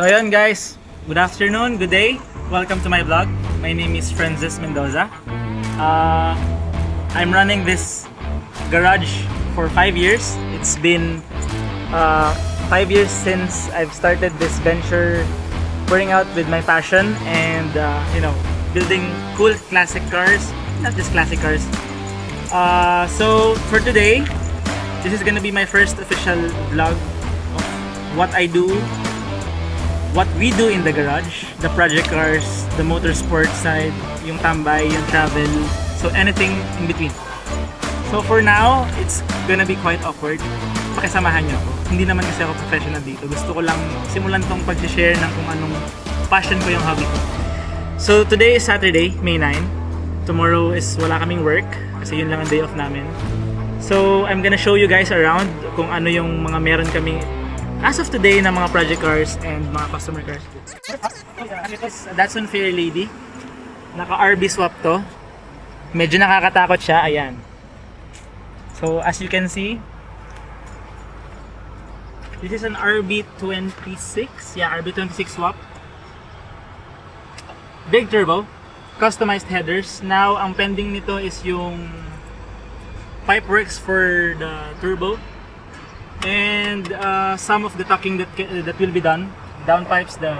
So ayun guys, good afternoon, good day. Welcome to my vlog. My name is Francis Mendoza. I'm running this garage for 5 years. It's been 5 years since I've started this venture, pouring out with my passion and building cool classic cars, not just classic cars. So for today, this is gonna be my first official vlog of what I do, what we do in the garage, the project cars, the motorsport side, yung tambay, yung travel, so anything in between. So for now, it's gonna be quite awkward. Pakisamahan niyo ako. Hindi naman kasi ako professional dito. Gusto ko lang simulan tong pag-share ng kung anong passion ko, yung hobby ko. So today is Saturday, May 9. Tomorrow is wala kaming work kasi yun lang ang day off namin. So I'm gonna show you guys around kung ano yung mga meron kami as of today na mga project cars and mga customer cars. Datsun Fair Lady. Naka-RB swap to. Medyo nakakatakot siya. Ayan. So as you can see, this is an RB26. Yeah, RB26 swap. Big turbo. Customized headers. Now, ang pending nito is yung pipeworks for the turbo. And some of the tucking that will be done, downpipes, the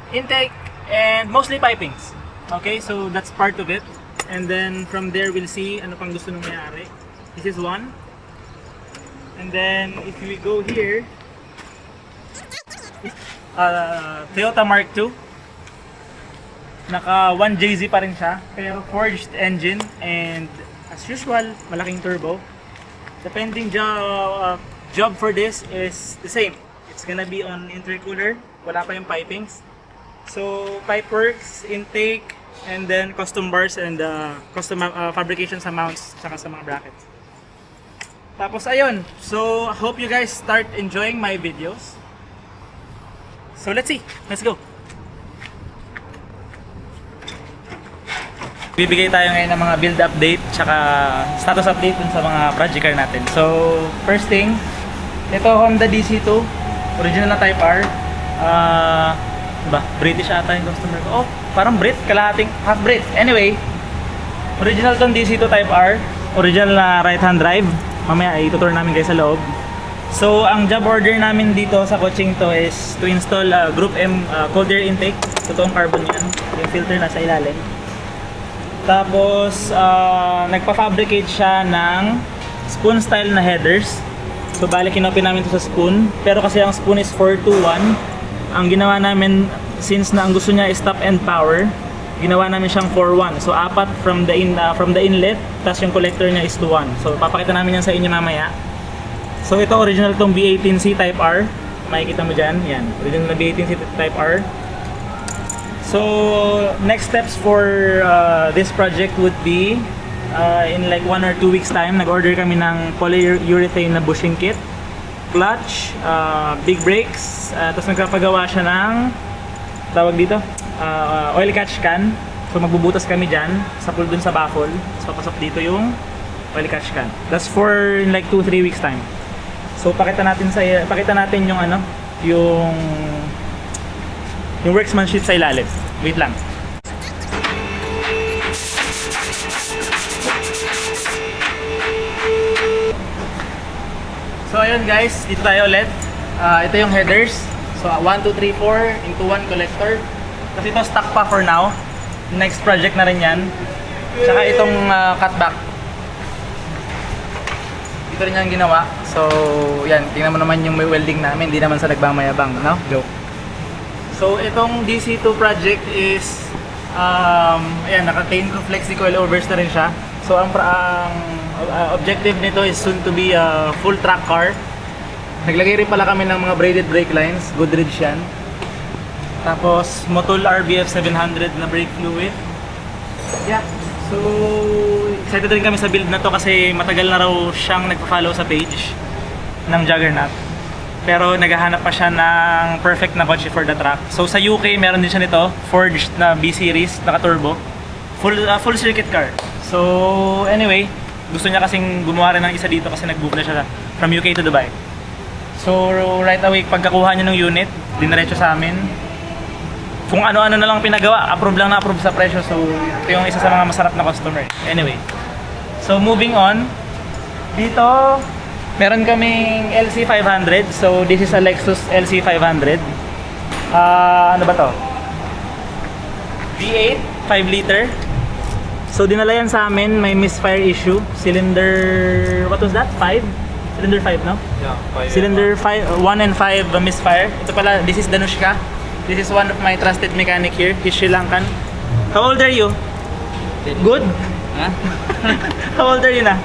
intake, and mostly pipings. Okay, so that's part of it. And then from there we'll see ano pang gusto nung mayari. This is one. And then if we go here, Toyota Mark II. Naka 1JZ pa rin siya, pero forged engine and as usual, malaking turbo. The pending job for this is the same. It's gonna be on intercooler. Wala pa yung pipings. So pipeworks, intake, and then custom bars and custom fabrication sa mounts saka sa mga brackets. Tapos ayun. So hope you guys start enjoying my videos. So let's see. Let's go. Bibigay tayo ngayon ng mga build update tsaka status update dun sa mga project car natin. So, first thing, ito Honda DC2, original na Type R. British ata yung customer ko. Oh, parang Brit, kalahating half Brit. Anyway, original tong DC2 Type R, original na right hand drive. Mamaya itutur namin guys sa loob. So, ang job order namin dito sa coaching to is to install Group M cold air intake. Totoong carbon yan, yung filter na sa ilalim. Tapos, nagpa-fabricate siya ng spoon style na headers. So, bali kinopy namin ito sa spoon. Pero kasi ang spoon is 421. Ang ginawa namin, since na ang gusto niya is top end power, ginawa namin siyang 41. So, apat from the inlet, tapos yung collector niya is 2-1. So, papakita namin yan sa inyo mamaya. So, ito original tong B18C Type R. Makikita mo dyan. Yan. Original na B18C Type R. So, next steps for this project would be in like 1 or 2 weeks time, nag-order kami ng polyurethane na bushing kit, clutch, big brakes, tapos nagpapagawa siya ng tawag dito, oil catch can. So, magbubutas kami dyan sa pool dun sa baffle. So, papasok dito yung oil catch can. That's for in like 2-3 weeks time. So, pakita natin yung ano, yung workmanship sa ilalim. Wait lang. So ayun guys, dito tayo ulit. Ito yung headers. So 1, 2, 3, 4 into 1 collector. Kasi ito stock pa for now. Next project na rin yan. Tsaka itong cutback. Ito rin yung ginawa. So yan, tingnan mo naman yung may welding namin. Hindi naman sa nagbamayabang, no? Joke. So itong DC2 project is ayan, naka-chain to flexi coil overs na rin siya. So ang objective nito is soon to be a full track car. Naglagay rin pala kami ng mga braided brake lines, Goodrich yan. Tapos Motul RBF 700 na brake fluid. Yeah. So excited rin kami sa build na to kasi matagal na raw siyang nagpa-follow sa page ng Juggernaut. Pero naghahanap pa siya ng perfect na kotse for the track. So sa UK, meron din siya nito, forged na B-Series, naka-turbo. Full circuit car. So anyway, gusto niya kasing gumawa rin ng isa dito kasi nag-book na siya from UK to Dubai. So right away, pagkakuha niya ng unit, diniretso sa amin. Kung ano-ano na lang pinagawa, approve lang na approve sa presyo. So ito yung isa sa mga masarap na customer. Anyway, so moving on. Dito, meron kaming LC500. So this is a Lexus LC500. Ano ba to? V8, 5 liter. So dinala yan sa amin, may misfire issue. Cylinder, what was that? 5? Cylinder 5, no? Yeah, 5. Cylinder 5, 1 and 5 misfire. Ito pala, this is Danushka. This is one of my trusted mechanic here. He's Sri Lankan. How old are you? Good? Ha? How old are you na?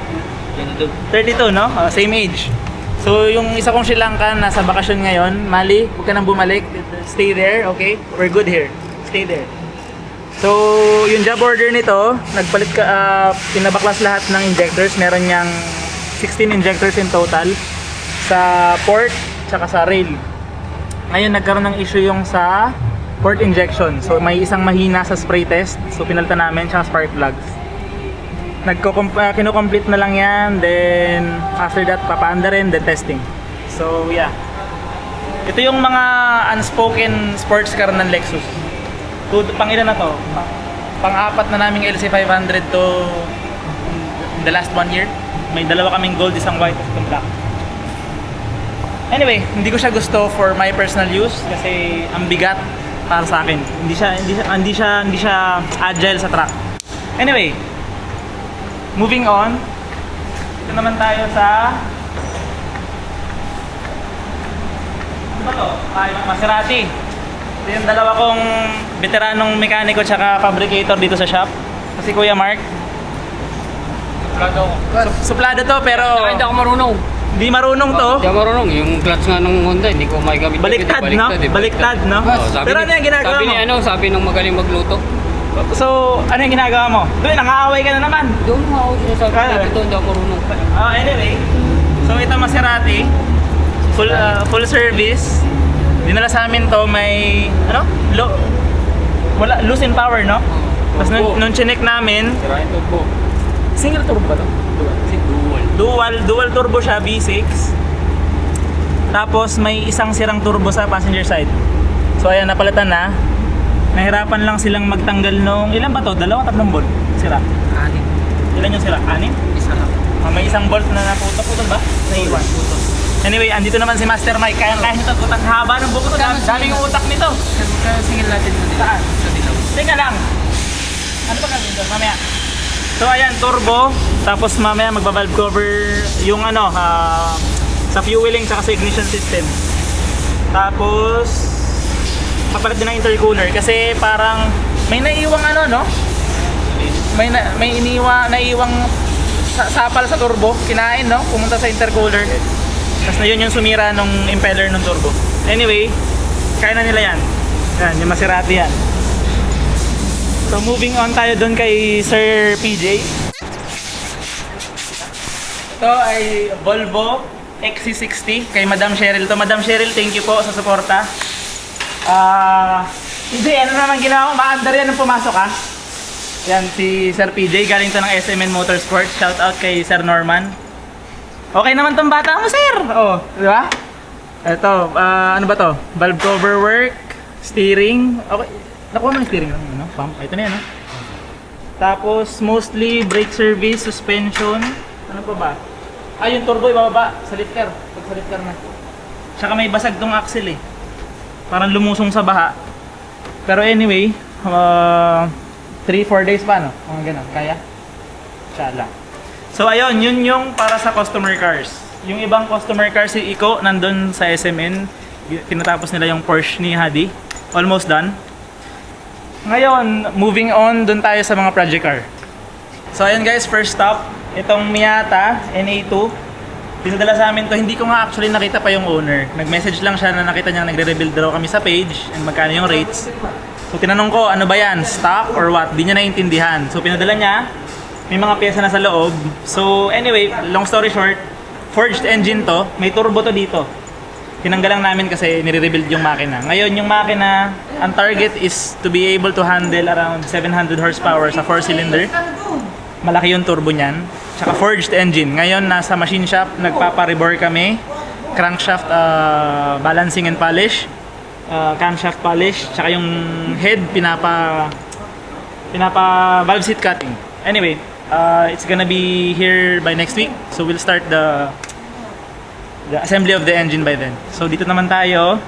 22. 32, no? Same age. So yung isa kong Sri Lankan, nasa bakasyon ngayon. Mali, huwag ka nang bumalik. Stay there, okay? We're good here. Stay there. So, yung job order nito, nagpalit ka, pinabaklas lahat ng injectors. Meron niyang 16 injectors in total sa port, tsaka sa rail. Ngayon, nagkaroon ng issue yung sa port injection. So, may isang mahina sa spray test. So, pinalitan namin, tsaka spark plugs. Kino-complete na lang yan. Then, after that, papaanda rin, then testing. So, yeah. Ito yung mga unspoken sports car ng Lexus. Pang-ilan na to? Pang-apat na naming LC500 to in the last 1 year. May dalawa kaming gold, isang white, at isang black. Anyway, hindi ko siya gusto for my personal use kasi ang bigat para sa akin. Hindi siya agile sa track. Anyway, moving on. Ito naman tayo sa ano ba to? Maserati. Ito yung dalawa kong veteranong mekaniko tsaka fabricator dito sa shop. Kasi Kuya Mark. Suplado ako. Suplado to pero Hindi ako marunong. hindi marunong to. Hindi ako marunong. Yung clutch nga ng Honda, hindi ko maigamit. Baliktad, no? Baliktad, no? Pero ano yung ginagawa sabi mo? ni sabi nung magaling magluto. So, ano yung ginagawa mo? Doon, nangaaway ka na naman. Doon mo ako sinasabi Ah. na ito, hindi ako marunong. Anyway, so ito Maserati, full service. Dinala sa amin to, may, loose in power, no? Tapos nung chinek namin, Sirain turbo. single turbo ba to? Dual turbo siya, V6. Tapos may isang sirang turbo sa passenger side. So ayan, napalitan na. Nahirapan lang silang magtanggal nung, ilan ba to? 2, 3 bolt? Sira. 6. Ilan yung sira? 6? Isa lang. May isang bolt na naputol ba? Naiwan. Anyway, andito naman si Master Mike. Kaya nito, putang haba ng buko to. Dami yung utak nito. Singil natin sa dilaw. Saan? Sa dilaw. Teka lang. Ano ba gagawin doon? Mamaya. So ayan, turbo. Tapos mamaya magbabalve cover yung sa fueling saka sa ignition system. Tapos papalit din ng intercooler kasi parang may naiiwang no? May naiiwang sapal sa turbo, kinain, no? Pumunta sa intercooler. Tapos na yun yung sumira nung impeller ng turbo. Anyway, kaya na nila yan. Yan, yung Maserati yan. So moving on tayo dun kay Sir PJ. Ito ay Volvo XC60 kay Madam Cheryl to. Madam Cheryl, thank you po sa suporta. PJ, ano naman ginawa mo? Maandar yan nung pumasok ha? Yan, si Sir PJ, galing to ng SMN Motorsports. Shout out kay Sir Norman. Okay naman tong bata mo, sir! Oh, di ba? Ito, ano ba to? Valve cover work, steering. Okay, nakuha mo yung steering lang, no? Pump, ito na yan, no? Tapos, mostly brake service, suspension. Ano pa ba? Yung turbo ibababa sa lifter. Pag sa lifter na. Tsaka may basag tong axle eh. Parang lumusong sa baha. Pero anyway, 3-4 days pa, no? Mga ganun, kaya? Inshallah. So ayun, yun yung para sa customer cars. Yung ibang customer cars, si Iko, nandun sa SMN. Tinatapos nila yung Porsche ni Hadi. Almost done. Ngayon, moving on, dun tayo sa mga project car. So ayun guys, first stop, itong Miata NA2. Pinadala sa amin to, hindi ko nga actually nakita pa yung owner. Nag-message lang siya na nakita niya nagre-rebuild daw kami sa page and magkano yung rates. So tinanong ko, ano ba yan? Stock or what? Di niya naiintindihan. So pinadala niya, may mga pyesa na sa loob. So anyway, long story short, forged engine to, may turbo to dito. Tinanggal lang namin kasi nire-rebuild yung makina. Ngayon yung makina, ang target is to be able to handle around 700 horsepower sa 4-cylinder. Malaki yung turbo niyan. Tsaka forged engine. Ngayon nasa machine shop, nagpapa-rebore kami. crankshaft balancing and polish, camshaft polish, tsaka yung head pinapa valve seat cutting. Anyway, it's gonna be here by next week, so we'll start the assembly of the engine by then. So dito naman tayo.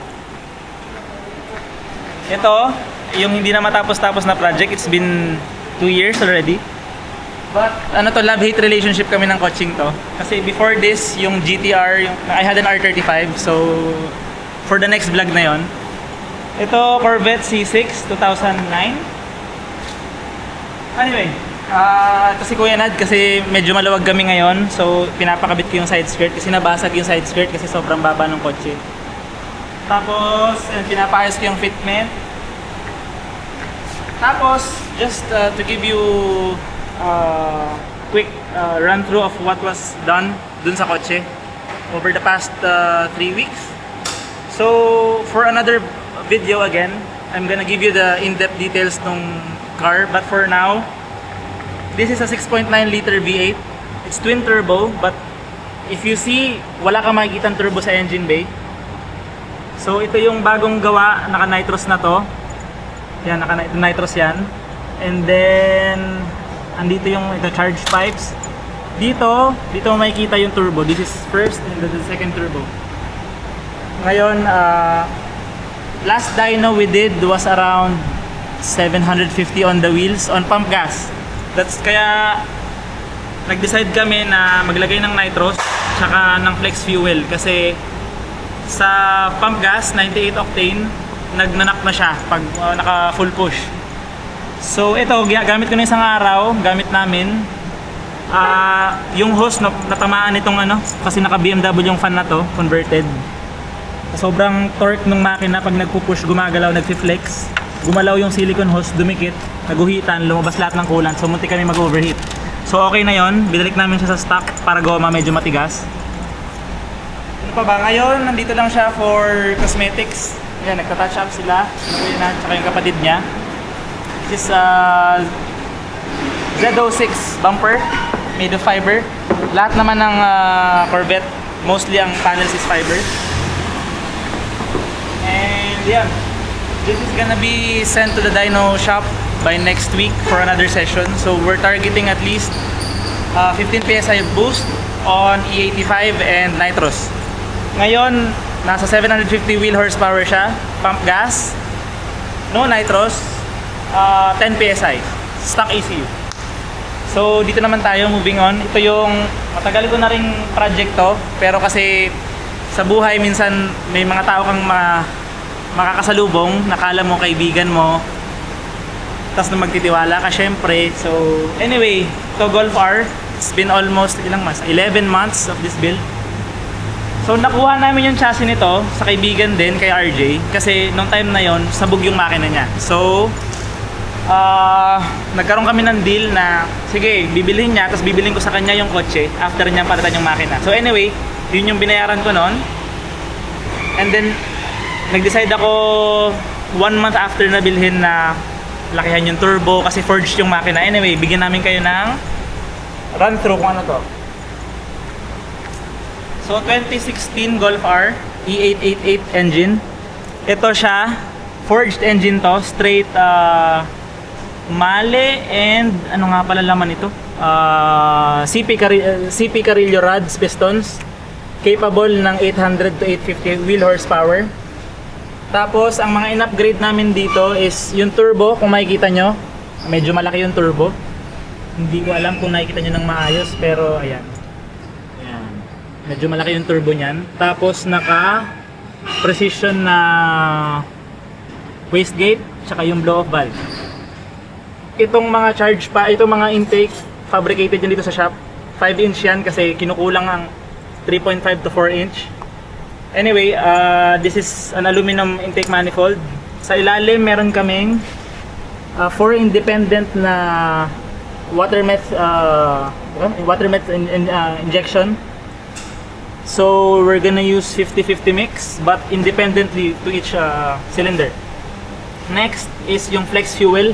Ito, yung hindi na matapos-tapos na project. It's been 2 years already. But ano to, love-hate relationship kami ng coaching to. Kasi before this, yung GTR, I had an R35. So for the next vlog na yon. Ito, Corvette C6 2009. Anyway, ito si Kuya Nad kasi medyo maluwag kami ngayon. So pinapakabit ko yung side skirt kasi nabasag yung side skirt kasi sobrang baba ng kotse. Tapos, pinapayos ko yung fitment. Tapos, just to give you quick run through of what was done dun sa kotse over the past 3 weeks. So, for another video again, I'm gonna give you the in-depth details ng car. But for now, this is a 6.9 liter V8. It's twin turbo, but if you see, wala kang makikitang turbo sa engine bay. So ito yung bagong gawa, naka-nitros na to. Yan, naka-nitros yan. And then andito yung charge pipes. Dito mo makikita yung turbo. This is first and the second turbo. Ngayon, last dyno we did was around 750 on the wheels on pump gas. That's kaya nag-decide kami na maglagay ng nitros tsaka ng flex fuel kasi sa pump gas 98 octane nagnanak na siya pag naka full push. So ito, gamit ko na isang araw, gamit namin. Yung hose natamaan nitong kasi naka BMW yung fan na to, converted. Sobrang torque ng makina pag nagpo-push, gumagalaw, nagfi-flex. Gumalaw yung silicone hose, dumikit, naguhitan, lumabas lahat ng coolant. So munti kami mag-overheat. So okay na yon, binalik namin siya sa stock para goma medyo matigas. Ano pa ba? Ngayon, nandito lang siya for cosmetics. Ayan, nagta-touch up sila. Nakuya na, tsaka yung kapatid niya. This is Z06 bumper, made of fiber. Lahat naman ng Corvette, mostly ang panels is fiber. And yeah, this is gonna be sent to the dyno shop by next week for another session. So we're targeting at least 15 PSI boost on E85 and nitros. Ngayon, nasa 750 wheel horsepower siya, pump gas, no nitros, 10 PSI, stock ECU. So dito naman tayo, moving on. Ito yung matagal ko na ring project to, pero kasi sa buhay minsan may mga tao kang makakasalubong, nakala mo kaibigan mo, tapos na magtitiwala ka syempre. So anyway, to Golf R, it's been almost 11 months of this build. So nakuha namin yung chassis nito sa kaibigan din kay RJ kasi nung time na yon sabog yung makina niya. So nagkaroon kami ng deal na sige, bibilhin niya tapos bibilhin ko sa kanya yung kotse after niya palitan yung makina. So anyway, yun yung binayaran ko noon. And then nag-decide ako 1 month after na bilhin na lakihan yung turbo kasi forged yung makina. Anyway, bigyan namin kayo ng run through kung ano to. So 2016 Golf R E888 engine. Ito siya, forged engine to, straight Male and ano nga pala laman ito? CP Carillo rods, pistons. Capable ng 800 to 850 wheel horsepower. Tapos ang mga in-upgrade namin dito is yung turbo, kung makikita nyo, medyo malaki yung turbo. Hindi ko alam kung nakikita nyo ng maayos, pero ayan. Medyo malaki yung turbo niyan. Tapos naka precision na wastegate tsaka yung blow off valve. Itong mga charge pa, itong mga intake fabricated yan dito sa shop. 5 inch yan kasi kinukulang ang 3.5 to 4 inch. Anyway, this is an aluminum intake manifold. Sa ilalim meron kaming 4 independent na water meth injection. So we're gonna use 50-50 mix but independently to each cylinder. Next is yung flex fuel.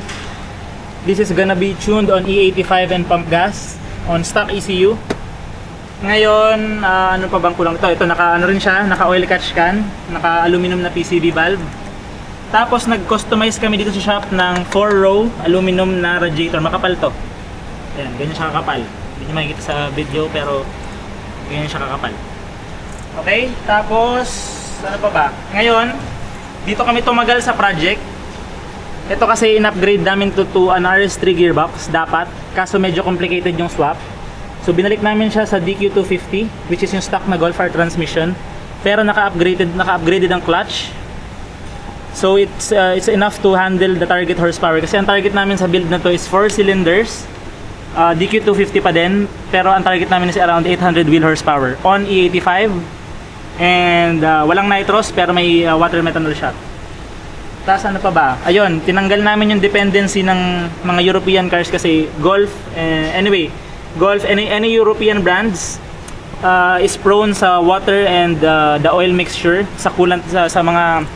This is gonna be tuned on E85 and pump gas on stock ECU. Ngayon, ano pa bang kulang ito? Ito, naka rin siya, naka oil catch can, naka aluminum na PCB valve. Tapos nag-customize kami dito sa shop ng 4-row aluminum na radiator. Makapal to. Ayan, ganyan siya kakapal. Hindi nyo makikita sa video pero ganyan siya kakapal. Okay, tapos ano pa ba? Ngayon, dito kami tumagal sa project. Ito kasi in-upgrade namin to an RS3 gearbox dapat. Kaso medyo complicated yung swap. So binalik namin siya sa DQ250 which is yung stock na Golf R transmission. Pero naka-upgraded ang clutch. So it's enough to handle the target horsepower. Kasi ang target namin sa build na to is 4 cylinders. DQ250 pa din. Pero ang target namin is around 800 wheel horsepower on E85. And walang nitros pero may water methanol shot. Tapos ano pa ba? Ayun, tinanggal namin yung dependency ng mga European cars kasi Golf, anyway, Golf, any European brands is prone sa water and the oil mixture sa coolant sa mga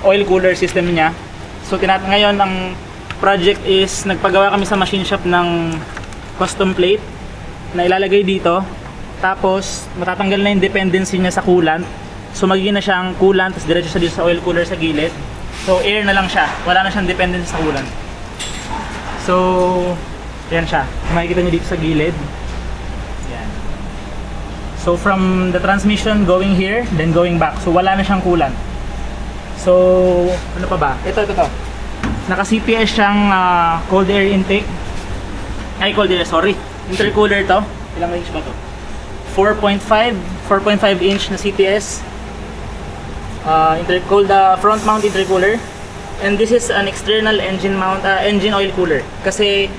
oil cooler system niya. So ngayon ang project is nagpagawa kami sa machine shop ng custom plate na ilalagay dito. Tapos matatanggal na yung dependency niya sa coolant. So magiging na siyang coolant tapos diretso siya dito sa oil cooler sa gilid. So air na lang siya. Wala na siyang dependency sa coolant. So yan siya. Makikita niyo dito sa gilid. Yan. So from the transmission going here, then going back. So wala na siyang coolant. So ano pa ba? Ito. Naka CPS siyang cold air intake. Ay cold air, sorry. Intercooler to. Ilang range ba to? 4.5 inch na CTS. Front mount intercooler. And this is an external engine oil cooler. Kasi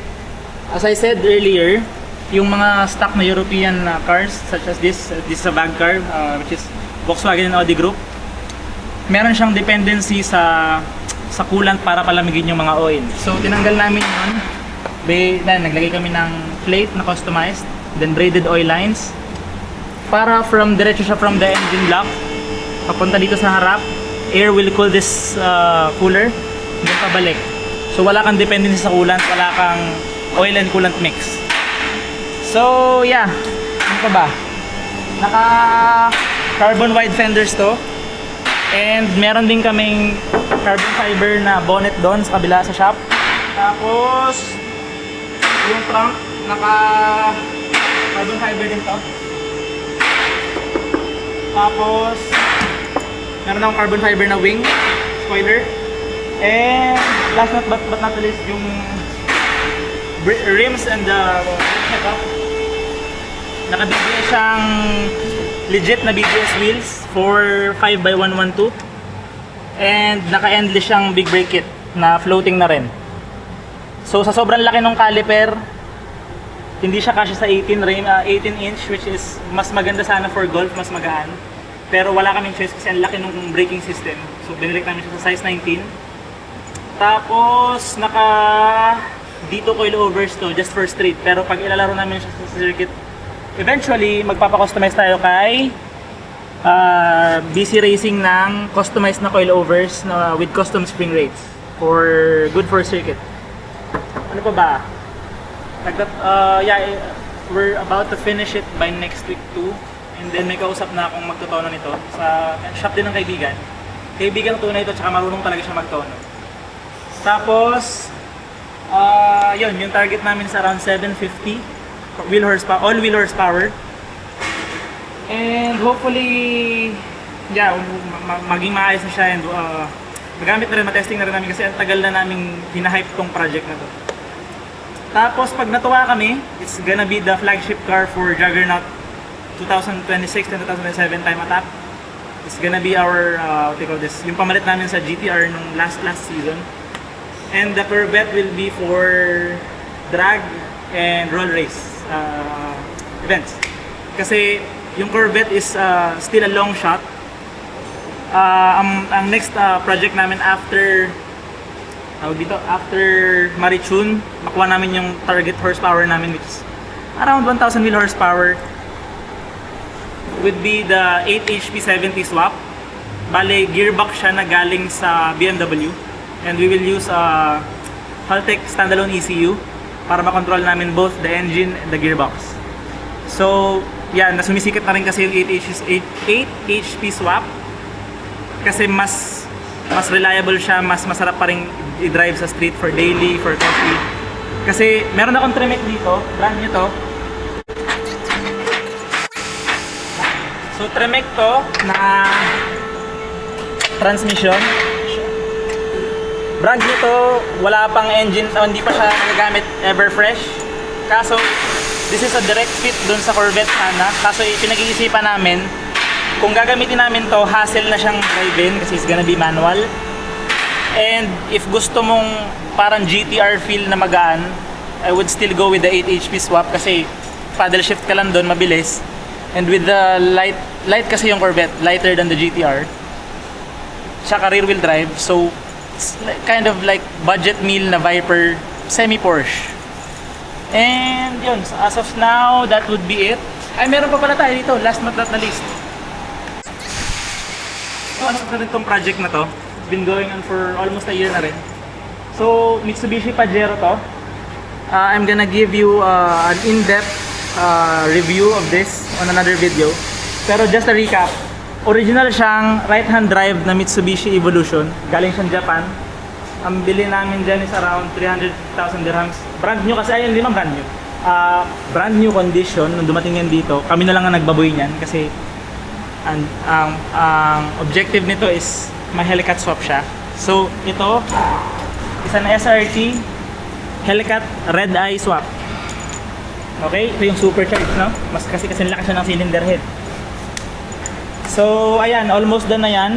as I said earlier, yung mga stock na European cars such as this is a bag car which is Volkswagen and Audi Group. Meron siyang dependency sa coolant para palamigin yung mga oil. So tinanggal namin yun. Naglagay kami ng plate na customized, then braided oil lines. Para diretso siya from the engine block papunta dito sa harap. Air will cool this cooler, then pabalik. So wala kang dependency sa coolant, wala kang oil and coolant mix. So yeah, ano pa ba? Naka carbon wide fenders to. And meron din kaming carbon fiber na bonnet doon sa kabila sa shop. Tapos yung trunk naka carbon fiber din to. Tapos meron akong carbon fiber na wing spoiler. And last but not least yung rims and the setup. Naka-BBS siyang legit na BBS wheels for 5x112. And naka-endless siyang big brake kit na floating na rin. So sa sobrang laki ng caliper, hindi siya kasya sa 18 inch which is mas maganda sana for golf, mas magaan. Pero wala kaming choice kasi ang laki ng braking system. So binalik namin siya sa size 19. Tapos naka dito coilovers to just for street. Pero pag ilalaro namin siya sa circuit, eventually magpapa-customize tayo kay BC Racing ng customized na coilovers na with custom spring rates for good for circuit. Ano pa ba? We're about to finish it by next week too. And then may kausap na akong magtotono nito sa shop din ng kaibigan. Kaibigan tunay ito, tsaka marunong talaga siya magtono. Tapos, yun, yung target namin is around 750 wheel horsepower, all wheel horsepower. And hopefully, yeah, maging maayos na siya and magamit na rin, matesting na rin namin kasi ang tagal na namin hinahype tong project na to. Tapos pag natuwa kami, it's gonna be the flagship car for Juggernaut 2026 and 2027 time attack. It's gonna be our, what do you call this, yung pamalit namin sa GTR nung last season. And the Corvette will be for drag and roll race events. Kasi yung Corvette is still a long shot. Ang next project namin after Marichun, makuha namin yung target horsepower namin which is around 1,000 wheel horsepower, would be the 8 HP 70 swap. Bale, gearbox siya na galing sa BMW. And we will use Haltech standalone ECU para makontrol namin both the engine and the gearbox. So, yan, na sumisikat na rin kasi yung 8 HP swap. Kasi mas reliable siya, mas masarap pa rin i-drive sa street for daily, for coffee. Kasi meron akong Tremec dito, brand new to. So Tremec to na transmission. Brand new to, wala pang engine, hindi pa siya nagagamit ever fresh. Kaso this is a direct fit dun sa Corvette sana. Kaso pinag-iisipan namin kung gagamitin namin to, hassle na siyang drive-in kasi it's gonna be manual. And if gusto mong parang GTR feel na magaan, I would still go with the 8 HP swap kasi paddle shift ka lang doon, mabilis. And with the light kasi yung Corvette, lighter than the GTR. Tsaka rear wheel drive, so it's kind of like budget meal na Viper semi-Porsche. And yun, so as of now, that would be it. Ay, meron pa pala tayo dito, last but not the least. So, ano na rin tong project na to? It's been going on for almost a year na rin. So, Mitsubishi Pajero to. I'm gonna give you an in-depth review of this on another video. Pero just a recap, original siyang right-hand drive na Mitsubishi Evolution. Galing siyang Japan. Ang bili namin dyan is around 300,000 dirhams. Brand new kasi, ayun, hindi man brand new. Brand new condition nung dumating yan dito. Kami na lang ang nagbaboy niyan kasi ang objective nito is may Hellcat swap siya. So ito is an SRT Hellcat red eye swap. Okay, ito yung supercharged, no? Mas kasi laki siya ng cylinder head. So ayan, almost done na yan.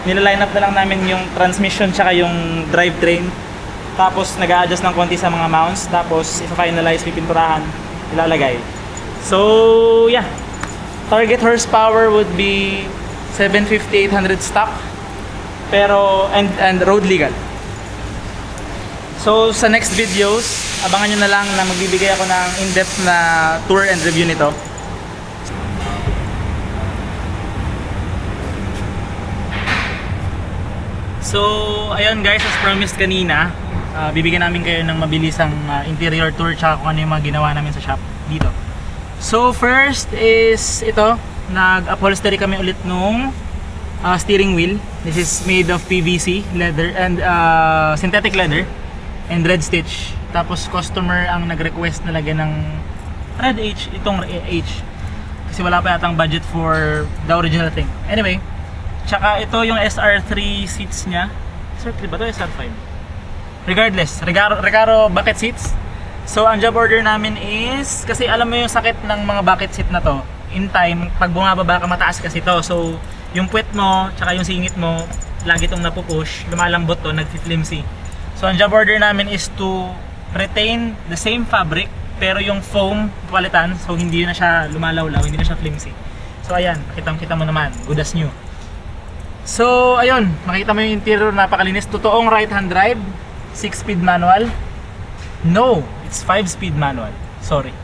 Nila-line up na lang namin yung transmission tsaka yung drivetrain. Tapos nag-a-adjust ng konti sa mga mounts. Tapos i-finalize, pipinturahan, ilalagay. So yeah, target horsepower would be 750, 800 stock. Pero, and road legal. So sa next videos, abangan nyo na lang na magbibigay ako ng in-depth na tour and review nito. So ayun guys, as promised kanina, bibigyan namin kayo ng mabilisang interior tour tsaka kung ano yung mga ginawa namin sa shop dito. So first is ito, nag-upholstery kami ulit nung steering wheel. This is made of PVC leather and synthetic leather and red stitch. Tapos customer ang nag-request na lagyan ng red H, itong H. Kasi wala pa yatang budget for the original thing. Anyway, tsaka ito yung SR3 seats niya. SR3 ba ito? SR5? Regardless, Recaro bucket seats. So ang job order namin is, kasi alam mo yung sakit ng mga bucket seat na to, in time, pag bumababa ka mataas kasi to. So yung puwet mo, tsaka yung singit mo, lagi itong napupush, lumalambot to, nag-flimsy. So ang job order namin is to retain the same fabric, pero yung foam palitan, so hindi na siya lumalawlaw, hindi na siya flimsy. So ayan, kita mo naman, good as new. So ayun, makita mo yung interior, napakalinis. Totoong right-hand drive, 6-speed manual. No, it's 5-speed manual. Sorry.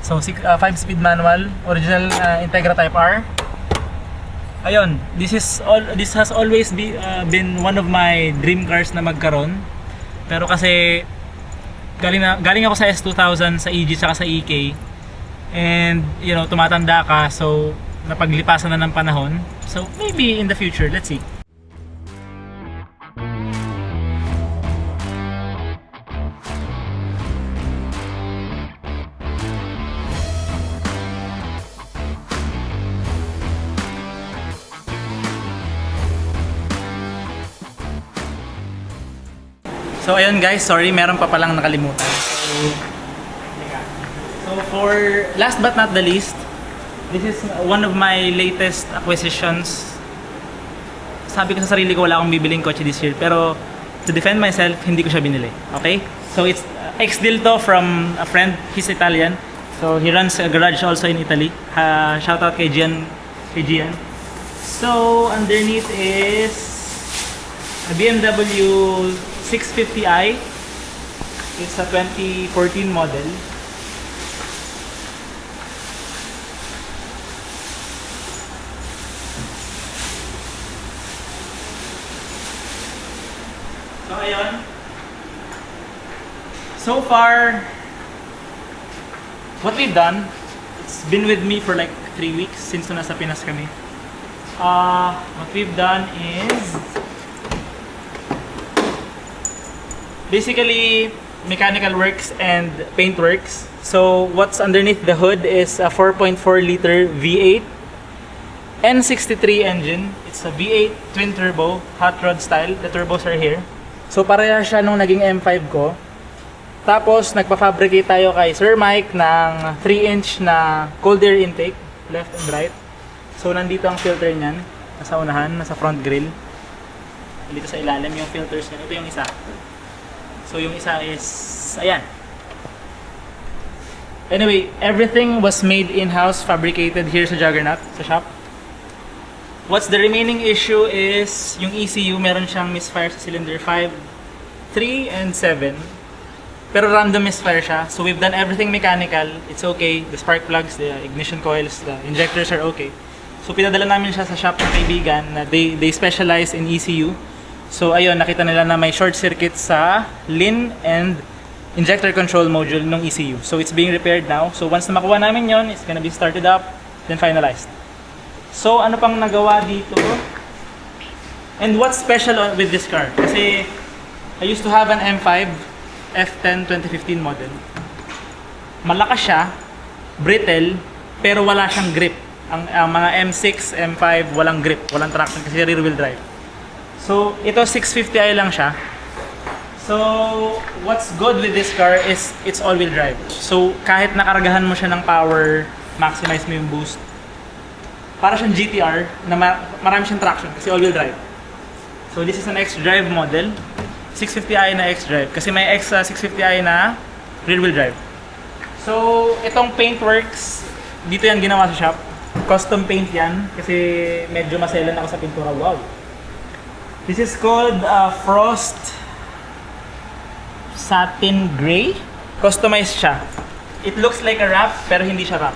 So 5-speed manual, original Integra Type R. Ayun, this has always been one of my dream cars na magkaroon. Pero kasi galing ako sa S2000, sa EG saka sa EK. And you know, tumatanda ka, so napaglipasan na ng panahon. So maybe in the future, let's see. So ayun guys, sorry, meron pa palang nakalimutan. So for last but not the least, this is one of my latest acquisitions. Sabi ko sa sarili ko wala akong bibiling kotse this year, pero to defend myself, hindi ko siya binili. Okay? So it's ex-deal to from a friend, he's Italian. So he runs a garage also in Italy. Shout out kay Gian. So underneath is a BMW 650i. It's a 2014 model. So ayun. So far, what we've done, it's been with me for like 3 weeks since nasa Pinas kami. What we've done is basically mechanical works and paint works. So what's underneath the hood is a 4.4 liter V8 N63 engine. It's a V8 twin turbo, hot rod style. The turbos are here. So pareha siya nung naging M5 ko. Tapos nagpa-fabricate tayo kay Sir Mike ng 3-inch na cold air intake, left and right. So nandito ang filter niyan, nasa unahan, nasa front grill. Dito sa ilalim yung filters niyan. Ito yung isa. So yung isa is, ayan. Anyway, everything was made in-house, fabricated here sa Juggernaut, sa shop. What's the remaining issue is yung ECU, meron siyang misfire sa cylinder 5, 3, and 7. Pero random misfire siya. So we've done everything mechanical. It's okay. The spark plugs, the ignition coils, the injectors are okay. So pinadala namin siya sa shop ng kaibigan na they specialize in ECU. So ayun, nakita nila na may short circuit sa LIN and injector control module ng ECU. So it's being repaired now. So once na makuha namin yon, it's gonna be started up, then finalized. So ano pang nagawa dito? And what's special with this car? Kasi I used to have an M5 F10 2015 model. Malakas siya, brittle, pero wala siyang grip. Ang mga M6, M5, walang grip, walang traction kasi rear wheel drive. So ito 650i lang siya. So, what's good with this car is it's all-wheel drive. So, kahit nakaragahan mo siya ng power, maximize mo yung boost. Para siyang GTR na marami siyang traction kasi all-wheel drive. So, this is an X-Drive model. 650i na X-Drive. Kasi may X650i na rear-wheel drive. So, itong paintworks, dito yan ginawa sa shop. Custom paint yan kasi medyo maselan ako sa pintura. Wow! This is called Frost Satin Gray. Customized siya. It looks like a wrap, pero hindi siya wrap.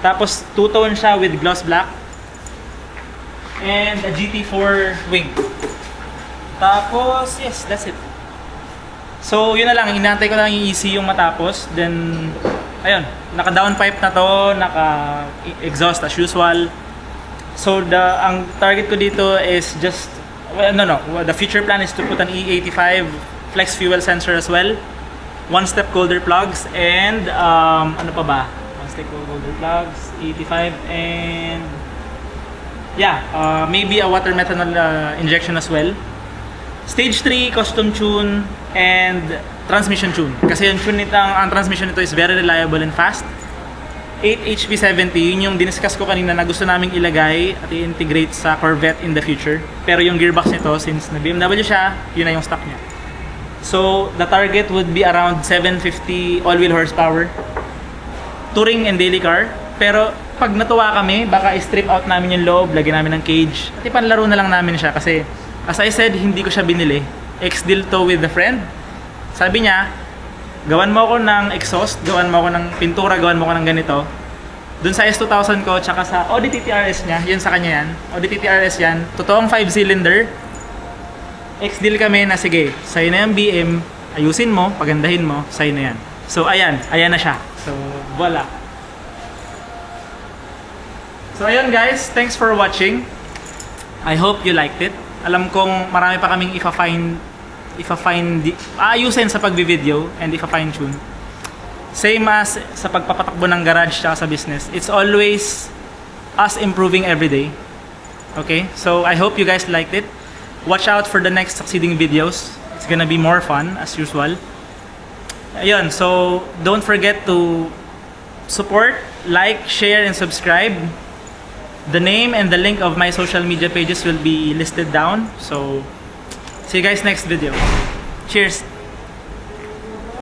Tapos, two-tone siya with gloss black. And a GT4 wing. Tapos, yes, that's it. So, yun na lang. Inaantay ko lang yung ECU yung matapos. Then, ayun. Naka-downpipe na to. Naka-exhaust as usual. So, ang target ko dito is just... Well, no. The future plan is to put an E85 flex fuel sensor as well, one-step colder plugs, and ano pa ba? One-step colder plugs, 85, and yeah, maybe a water methanol injection as well. Stage 3 custom tune and transmission tune. Kasi yung tune nito, ang transmission nito is very reliable and fast. 8 HP70, yun yung diniscuss ko kanina na gusto naming ilagay at i-integrate sa Corvette in the future. Pero yung gearbox nito, since na BMW siya, yun na yung stock niya. So, the target would be around 750 all-wheel horsepower. Touring and daily car. Pero, pag natuwa kami, baka i-strip out namin yung loob, lagyan namin ng cage. At ipanlaro na lang namin siya kasi, as I said, hindi ko siya binili. Ex-deal to with a friend. Sabi niya, gawan mo ako ng exhaust, gawan mo ako ng pintura, gawan mo ako ng ganito. Dun sa S2000 ko, tsaka sa Audi TT RS niya, yun sa kanya yan. Audi TT RS yan, totoong 5-cylinder. Ex-deal kami na sige, sa'yo na yung BM, ayusin mo, pagandahin mo, sa'yo na yan. So ayan na siya. So voila. So ayun guys, thanks for watching. I hope you liked it. Alam kong marami pa kaming ayusin sa pagbi-video and fine tune. Same as sa pagpapatakbo ng garage tsaka sa business. It's always us improving every day. Okay? So I hope you guys liked it. Watch out for the next succeeding videos. It's gonna be more fun as usual. Ayun, so don't forget to support, like, share, and subscribe. The name and the link of my social media pages will be listed down. So see you guys next video. Cheers!